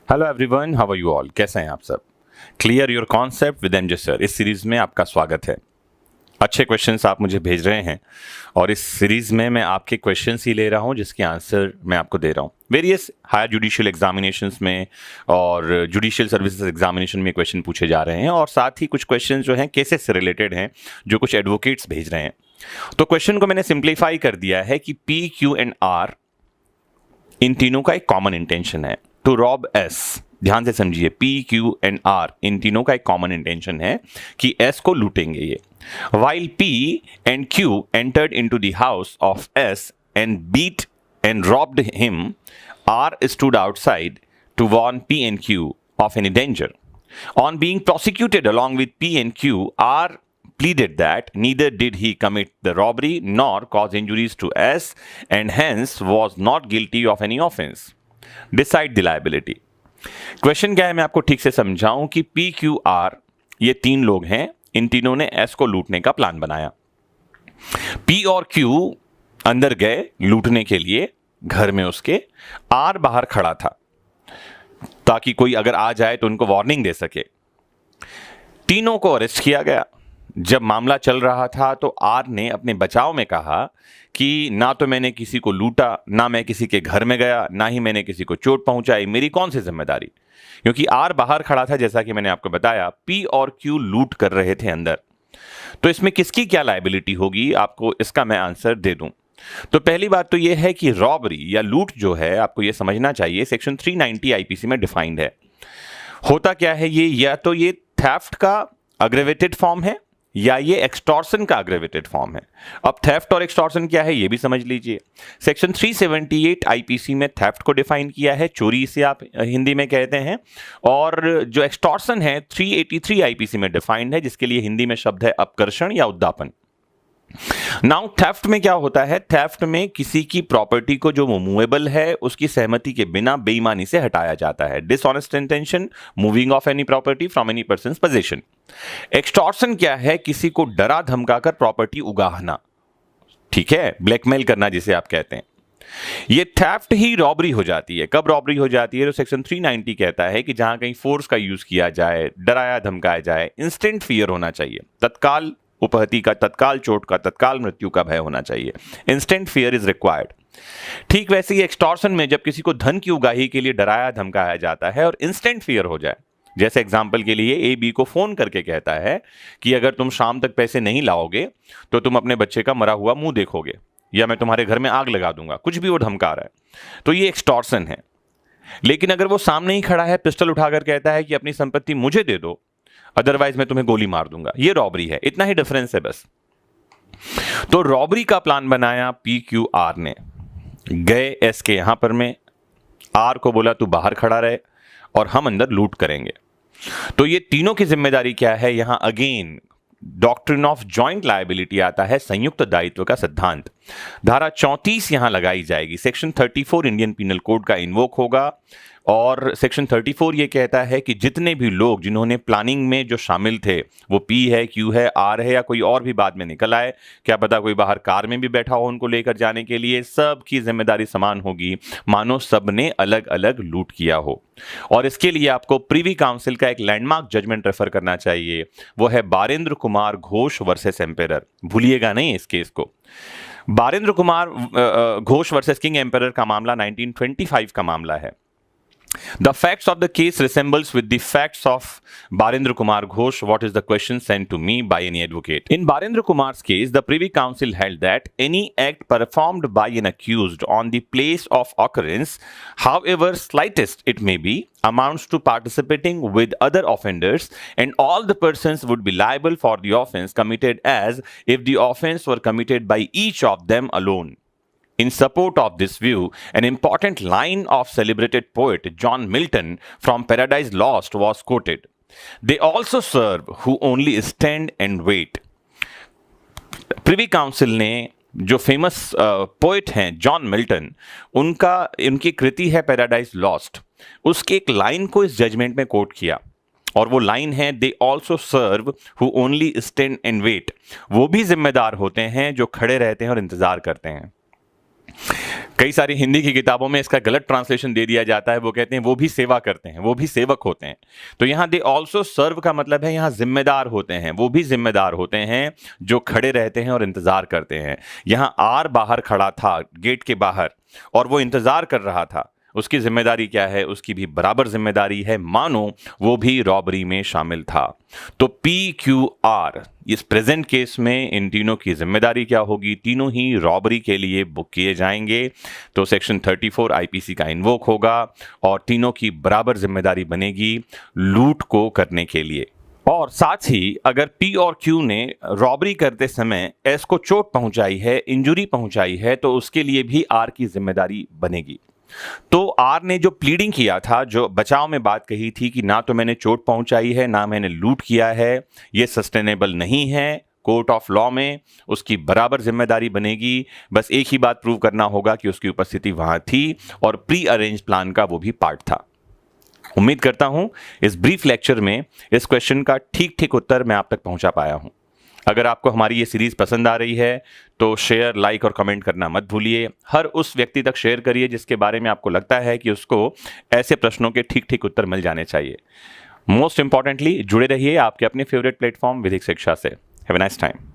Hello everyone, how are you all? कैसे हैं आप सब? Clear your concept with MJ sir इस सीरीज में आपका स्वागत है। अच्छे क्वेश्चंस आप मुझे भेज रहे हैं और इस सीरीज में मैं आपके क्वेश्चंस ही ले रहा हूं जिसके आंसर मैं आपको दे रहा हूं। वेरियस हायर जुडिशियल एग्जामिनेशंस में और जुडिशियल सर्विसेज एग्जामिनेशन में क्वेश्चन पूछे जा रहे हैं और साथ ही कुछ क्वेश्चन जो हैं केसेस से रिलेटेड हैं जो कुछ एडवोकेट्स भेज रहे हैं। तो क्वेश्चन को मैंने सिंप्लीफाई कर दिया है कि पी, क्यू एंड आर इन तीनों का एक कॉमन इंटेंशन है टू रॉब एस। ध्यान से समझिए, पी, क्यू एंड आर इन तीनों का एक कॉमन इंटेंशन है कि एस को लूटेंगे ये। While P and Q entered into the house of S and beat and robbed him, R stood outside to warn P and Q of any danger. On being prosecuted along with P and Q, R pleaded that neither did he commit the robbery nor cause injuries to S and hence was not guilty of any offense. Decide the liability. Question क्या है, मैं आपको ठीक से समझाऊं कि P, Q, R ये तीन लोग हैं। इन तीनों ने S को लूटने का प्लान बनाया। P और Q अंदर गए लूटने के लिए घर में उसके, R बाहर खड़ा था ताकि कोई अगर आ जाए तो उनको वार्निंग दे सके। तीनों को अरेस्ट किया गया। जब मामला चल रहा था तो आर ने अपने बचाव में कहा कि ना तो मैंने किसी को लूटा, ना मैं किसी के घर में गया, ना ही मैंने किसी को चोट पहुंचाई, मेरी कौन सी जिम्मेदारी। क्योंकि आर बाहर खड़ा था, जैसा कि मैंने आपको बताया, पी और क्यू लूट कर रहे थे अंदर। तो इसमें किसकी क्या लायबिलिटी होगी, आपको इसका मैं आंसर दे दूं। तो पहली बात तो यह है कि रॉबरी या लूट जो है, आपको यह समझना चाहिए, सेक्शन 390 आईपीसी में डिफाइंड है। होता क्या है ये, या तो ये थेफ्ट का अग्रेवेटेड फॉर्म है या ये एक्सटॉर्शन का अग्रेवेटेड फॉर्म है। अब थेफ्ट और एक्सटॉर्शन क्या है ये भी समझ लीजिए। सेक्शन 378 आईपीसी में थेफ्ट को डिफाइन किया है, चोरी इसे आप हिंदी में कहते हैं, और जो एक्सटॉर्शन है 383 आईपीसी में डिफाइंड है, जिसके लिए हिंदी में शब्द है अपकर्षण या उद्दापन। नाउ थेफ्ट में क्या होता है, थेफ्ट में किसी की प्रॉपर्टी को जो मूवेबल है उसकी सहमति के बिना बेईमानी से हटाया जाता है। Dishonest intention, moving of any property from any persons position. Extortion क्या है, किसी को डरा धमकाकर प्रॉपर्टी उगाहना, ठीक है, ब्लैकमेल करना जिसे आप कहते हैं। ये थेफ्ट ही रॉबरी हो जाती है। कब रॉबरी हो जाती है, तो सेक्शन 390 कहता है कि जहां कहीं फोर्स का यूज किया जाए, डराया धमकाया जाए, इंस्टेंट फियर होना चाहिए, तत्काल उपहति का, तत्काल चोट का, तत्काल मृत्यु का भय होना चाहिए। Instant fear is required. ठीक वैसे ही एक्सटॉर्शन में जब किसी को धन की उगाही के लिए डराया धमकाया जाता है और इंस्टेंट फियर हो जाए, जैसे एग्जाम्पल के लिए ए बी को फोन करके कहता है कि अगर तुम शाम तक पैसे नहीं लाओगे तो तुम अपने बच्चे का मरा हुआ मुंह देखोगे या मैं तुम्हारे घर में आग लगा दूंगा, कुछ भी वो धमका रहा है, तो ये एक्सटॉर्शन है। लेकिन अगर वो सामने ही खड़ा है, पिस्टल उठाकर कहता है कि अपनी संपत्ति मुझे दे दो, अदरवाइज मैं तुम्हें गोली मार दूंगा, ये रॉबरी है। इतना ही डिफरेंस है बस। तो रॉबरी का प्लान बनाया पी, क्यू, आर ने। गए एस के यहां पर में, आर को बोला तू बाहर खड़ा रहे और हम अंदर लूट करेंगे। तो ये तीनों की जिम्मेदारी क्या है, यहां again doctrine of joint liability आता है, संयुक्त दायित्व का सिद्धांत। धारा 34 यहां लगाई जाएगी। सेक्शन 34 इंडियन पीनल कोड का इन्वोक होगा और सेक्शन 34 ये कहता है कि जितने भी लोग जिन्होंने प्लानिंग में जो शामिल थे, वो पी है, क्यू है, आर है या कोई और भी बाद में निकल आए, क्या पता कोई बाहर कार में भी बैठा हो उनको लेकर जाने के लिए, सब की जिम्मेदारी समान होगी, मानो सब ने अलग अलग लूट किया हो। और इसके लिए आपको प्रीवी काउंसिल का एक लैंडमार्क जजमेंट रेफर करना चाहिए, वो है बारेंद्र कुमार घोष वर्सेस एम्पेरर। भूलिएगा नहीं इस केस को। Barendra Kumar Ghosh versus king emperor का मामला 1925 का मामला है। The facts of the case resembles with the facts of Barendra Kumar Ghosh. What is the question sent to me by any advocate? In Barendra Kumar's case, the Privy Council held that any act performed by an accused on the place of occurrence, however slightest it may be, amounts to participating with other offenders, and all the persons would be liable for the offence committed as if the offence were committed by each of them alone. In support of this view, an important line of celebrated poet John Milton from Paradise Lost was quoted. They also serve who only stand and wait. Privy council ने जो famous poet हैं John Milton, उनकी कृति है paradise lost, उसके एक line को इस जजमेंट में कोट किया और वो लाइन है, they also serve who only stand and wait. वो भी जिम्मेदार होते हैं जो खड़े रहते हैं और इंतजार करते हैं। कई सारी हिंदी की किताबों में इसका गलत ट्रांसलेशन दे दिया जाता है, वो कहते हैं वो भी सेवा करते हैं, वो भी सेवक होते हैं। तो यहाँ दे ऑल्सो सर्व का मतलब है यहाँ जिम्मेदार होते हैं, वो भी जिम्मेदार होते हैं जो खड़े रहते हैं और इंतजार करते हैं। यहाँ आर बाहर खड़ा था गेट के बाहर और वो इंतजार कर रहा था, उसकी जिम्मेदारी क्या है? उसकी भी बराबर जिम्मेदारी है, मानो वो भी रॉबरी में शामिल था। तो पी क्यू आर इस प्रेजेंट केस में इन तीनों की जिम्मेदारी क्या होगी? तीनों ही रॉबरी के लिए बुक किए जाएंगे। तो सेक्शन 34 आईपीसी का इन्वोक होगा और तीनों की बराबर जिम्मेदारी बनेगी लूट को करने के लिए। और साथ ही अगर पी और क्यू ने रॉबरी करते समय एस को चोट पहुंचाई है, इंजुरी पहुंचाई है, तो उसके लिए भी आर की जिम्मेदारी बनेगी। तो आर ने जो प्लीडिंग किया था, जो बचाव में बात कही थी कि ना तो मैंने चोट पहुंचाई है ना मैंने लूट किया है, ये सस्टेनेबल नहीं है, कोर्ट ऑफ लॉ में उसकी बराबर जिम्मेदारी बनेगी। बस एक ही बात प्रूव करना होगा कि उसकी उपस्थिति वहां थी और प्री अरेंज प्लान का वो भी पार्ट था। उम्मीद करता हूं इस ब्रीफ लेक्चर में इस क्वेश्चन का ठीक ठीक उत्तर मैं आप तक पहुंचा पाया हूं। अगर आपको हमारी ये सीरीज पसंद आ रही है तो शेयर, लाइक और कमेंट करना मत भूलिए। हर उस व्यक्ति तक शेयर करिए जिसके बारे में आपको लगता है कि उसको ऐसे प्रश्नों के ठीक ठीक उत्तर मिल जाने चाहिए। मोस्ट इंपॉर्टेंटली जुड़े रहिए आपके अपने फेवरेट प्लेटफॉर्म विधिक शिक्षा से। Have a nice time.